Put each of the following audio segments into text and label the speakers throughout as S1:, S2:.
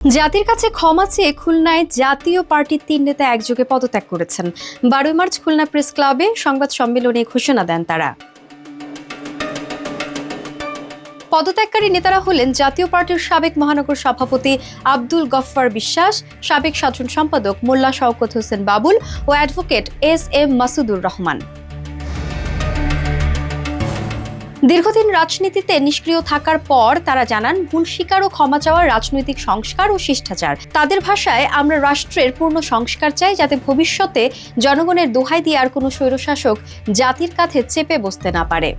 S1: জাতির কাছে ক্ষমা চেয়ে খুলনায় জাতীয় পার্টির ৩ নেতা একযোগে পদত্যাগ করেছেন। ১২ মার্চ খুলনা প্রেস ক্লাবে সংবাদ সম্মেলনে ঘোষণা দেন তারা। পদত্যাগকারী নেতারা হলেন জাতীয় পার্টির সাবেক মহানগর সভাপতি আব্দুল গফফার বিশ্বাস, সাবেক সাধারণ সম্পাদক মোল্লা শওকত হোসেন বাবুল ও অ্যাডভোকেট এস.এম. মাসুদুর রহমান। দীর্ঘদিন রাজনীতিতে নিষ্ক্রিয় থাকার পর তারা জানান, ভুল স্বীকার ও ক্ষমা চাওয়ার রাজনৈতিক সংস্কার ও শিষ্টাচার। তাদের ভাষায়, আমরা রাষ্ট্রের পূর্ণ সংস্কার চাই, যাতে ভবিষ্যতে জনগণের দোহাই দিয়ে আর কোনো স্বৈরশাসক জাতির কাঁধে চেপে বসতে না পারে।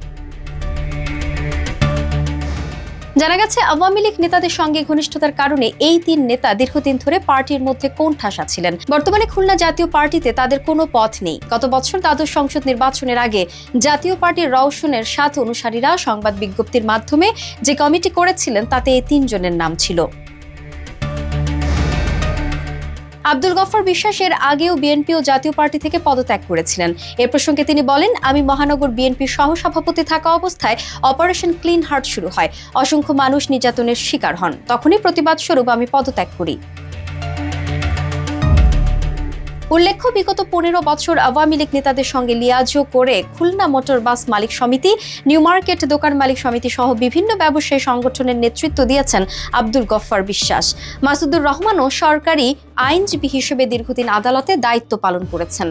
S1: জানা গেছে, আওয়ামী লীগ নেতাদের সঙ্গে ঘনিষ্ঠতার কারণে এই ৩ নেতা দীর্ঘদিন ধরে পার্টির মধ্যে কোণঠাসা ছিলেন। বর্তমানে খুলনা জাতীয় পার্টিতে তাদের কোনো পথ নেই। গত বছর দ্বাদশ সংসদ নির্বাচনের আগে জাতীয় পার্টির রওশনের ৭ অনুসারীরা সংবাদ বিজ্ঞপ্তির মাধ্যমে যে কমিটি করেছিলেন, তাতে এই ৩ জনের নাম ছিল। আব্দুল গফফার বিশ্বাস এর আগেও বিএনপি ও জাতীয় পার্টি থেকে পদত্যাগ করেছিলেন। এ প্রসঙ্গে তিনি বলেন, আমি মহানগর বিএনপির সহসভাপতি থাকা অবস্থায় অপারেশন ক্লিন হার্ট শুরু হয়। অসংখ্য মানুষ নির্যাতনের শিকার হন। তখনই প্রতিবাদ স্বরূপ আমি পদত্যাগ করি। উল্লেখ্য, বিগত ১৫ বছর আওয়ামী লীগ নেতাদের সঙ্গে লিয়াজো করে খুলনা মোটর বাস মালিক সমিতি, নিউ মার্কেট দোকান মালিক সমিতি সহ বিভিন্ন ব্যবসায়ী সংগঠনের নেতৃত্ব দিয়েছেন আব্দুল গফফার বিশ্বাস। মাসুদুর রহমানও সরকারি আইনজীবী হিসেবে দীর্ঘদিন আদালতে দায়িত্ব পালন করেছেন।